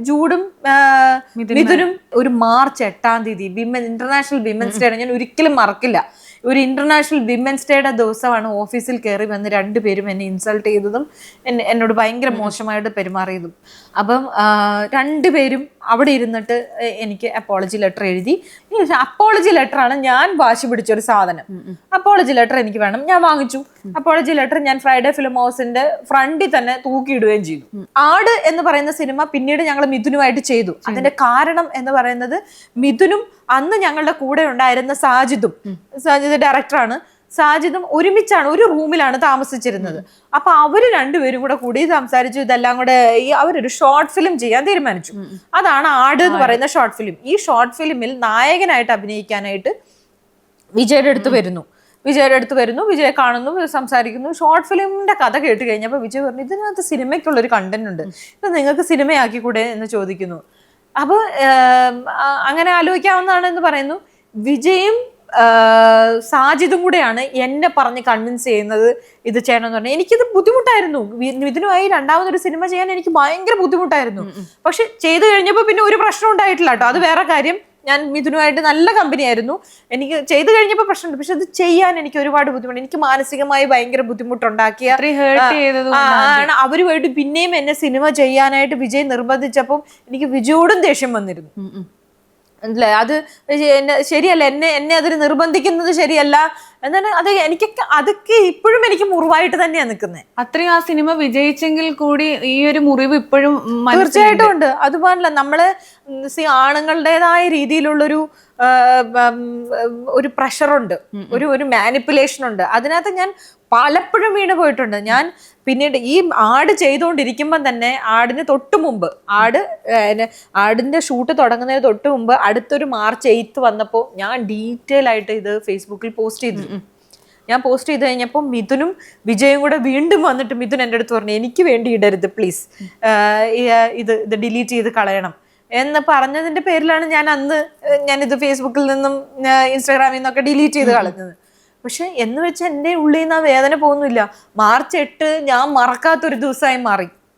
ജൂഡും മിഥുനും ഒരു മാർച്ച് 8-ാം തീയതി international women's day ആണ്, ഞാൻ ഒരിക്കലും മറക്കില്ല. ഒരു ഇന്റർനാഷണൽ വിമൻസ് ഡേയുടെ ദിവസമാണ് ഓഫീസിൽ കയറി വന്ന് രണ്ടുപേരും എന്നെ ഇൻസൾട്ട് ചെയ്തതും എന്നോട് ഭയങ്കര മോശമായിട്ട് പെരുമാറിയതും. അപ്പം രണ്ടുപേരും അവിടെ ഇരുന്നിട്ട് എനിക്ക് അപ്പോളജി ലെറ്റർ എഴുതി. അപ്പോളജി ലെറ്ററാണ് ഞാൻ വാശി പിടിച്ചൊരു സാധനം. അപ്പോളജി ലെറ്റർ എനിക്ക് വേണം, ഞാൻ വാങ്ങിച്ചു. അപ്പോളജി ലെറ്റർ ഞാൻ ഫ്രൈഡേ ഫിലിം ഹൗസിന്റെ ഫ്രണ്ടിൽ തന്നെ തൂക്കിയിടുകയും ചെയ്തു. ആട് എന്ന് പറയുന്ന സിനിമ പിന്നീട് ഞങ്ങൾ മിഥുനുമായിട്ട് ചെയ്തു. അതിന്റെ കാരണം എന്ന് പറയുന്നത് മിഥുനും അന്ന് ഞങ്ങളുടെ കൂടെ ഉണ്ടായിരുന്ന സാജിദ് ഡയറക്ടറാണ്. സാജിദും ഒരുമിച്ചാണ് ഒരു റൂമിലാണ് താമസിച്ചിരുന്നത്. അപ്പൊ അവര് രണ്ടുപേരും കൂടി സംസാരിച്ചു. ഇതെല്ലാം കൂടെ അവരൊരു ഷോർട്ട് ഫിലിം ചെയ്യാൻ തീരുമാനിച്ചു. അതാണ് ആട് എന്ന് പറയുന്ന ഷോർട്ട് ഫിലിം. ഈ ഷോർട്ട് ഫിലിമിൽ നായകനായിട്ട് അഭിനയിക്കാനായിട്ട് വിജയുടെ അടുത്ത് വരുന്നു. വിജയെ കാണുന്നു, സംസാരിക്കുന്നു. ഷോർട്ട് ഫിലിമിന്റെ കഥ കേട്ട് കഴിഞ്ഞപ്പോൾ വിജയ് പറഞ്ഞു, ഇതിനകത്ത് സിനിമയ്ക്കുള്ളൊരു കണ്ടന്റ് ഉണ്ട്, ഇത് നിങ്ങൾക്ക് സിനിമയാക്കി കൂടെ എന്ന് ചോദിക്കുന്നു. അപ്പൊ അങ്ങനെ ആലോചിക്കാവുന്നതാണ് എന്ന് പറയുന്നു. വിജയും സാജിദും കൂടെയാണ് എന്നെ പറഞ്ഞ് കൺവിൻസ് ചെയ്യുന്നത് ഇത് ചെയ്യണമെന്ന് പറഞ്ഞാൽ. എനിക്കിത് ബുദ്ധിമുട്ടായിരുന്നു. ഇതിനുമായി രണ്ടാമതൊരു സിനിമ ചെയ്യാൻ എനിക്ക് ഭയങ്കര ബുദ്ധിമുട്ടായിരുന്നു. പക്ഷെ ചെയ്തു കഴിഞ്ഞപ്പോൾ പിന്നെ ഒരു പ്രശ്നം ഉണ്ടായിട്ടില്ല കേട്ടോ, അത് വേറെ കാര്യം. ഞാൻ മിഥുനുമായിട്ട് നല്ല കമ്പനിയായിരുന്നു. എനിക്ക് ചെയ്തു കഴിഞ്ഞപ്പോൾ പ്രശ്നമുണ്ട്, പക്ഷെ അത് ചെയ്യാൻ എനിക്ക് ഒരുപാട് ബുദ്ധിമുട്ട്, എനിക്ക് മാനസികമായി ഭയങ്കര ബുദ്ധിമുട്ടുണ്ടാക്കിയ അവരുമായിട്ട് പിന്നെയും എന്നെ സിനിമ ചെയ്യാനായിട്ട് വിജയ് നിർബന്ധിച്ചപ്പോൾ എനിക്ക് വിജയോടും ദേഷ്യം വന്നിരുന്നു. അല്ലേ, അത് ശരിയല്ല, എന്നെ അതിന് നിർബന്ധിക്കുന്നത് ശരിയല്ല എന്നാണ്. അതൊക്കെ ഇപ്പോഴും എനിക്ക് മുറിവായിട്ട് തന്നെയാണ് നിൽക്കുന്നത്. അത്രയും ആ സിനിമ വിജയിച്ചെങ്കിൽ കൂടി ഈ ഒരു മുറിവ് ഇപ്പോഴും തീർച്ചയായിട്ടും ഉണ്ട്. അതുപോലല്ല നമ്മള് ആണുങ്ങളുടേതായ രീതിയിലുള്ളൊരു ഒരു പ്രഷറുണ്ട്, ഒരു മാനിപ്പുലേഷൻ ഉണ്ട്. അതിനകത്ത് ഞാൻ പലപ്പോഴും വീണ് പോയിട്ടുണ്ട്. ഞാൻ പിന്നീട് ഈ ആട് ചെയ്തുകൊണ്ടിരിക്കുമ്പം തന്നെ ആടിന് തൊട്ട് മുമ്പ് ആടിന്റെ ഷൂട്ട് തുടങ്ങുന്നതിന് തൊട്ട് മുമ്പ് അടുത്തൊരു March 8 വന്നപ്പോൾ ഞാൻ ഡീറ്റെയിൽ ആയിട്ട് ഇത് ഫേസ്ബുക്കിൽ പോസ്റ്റ് ചെയ്തു. ഞാൻ പോസ്റ്റ് ചെയ്ത് കഴിഞ്ഞപ്പോൾ മിഥുനും വിജയും കൂടെ വീണ്ടും വന്നിട്ട് മിഥുൻ എൻ്റെ അടുത്ത് പറഞ്ഞു, എനിക്ക് വേണ്ടി ഇടരുത് പ്ലീസ്, ഇത് ഡിലീറ്റ് ചെയ്ത് കളയണം എന്ന് പറഞ്ഞതിന്റെ പേരിലാണ് ഞാനിത് ഫേസ്ബുക്കിൽ നിന്നും ഇൻസ്റ്റാഗ്രാമിൽ നിന്നൊക്കെ ഡിലീറ്റ് ചെയ്ത് കളഞ്ഞത്. പക്ഷെ എന്ന് വെച്ചാൽ എൻ്റെ ഉള്ളിൽ നിന്ന് ആ വേദന പോകുന്നില്ല. March 8 ഞാൻ മറക്കാത്തൊരു ദിവസമായി മാറി.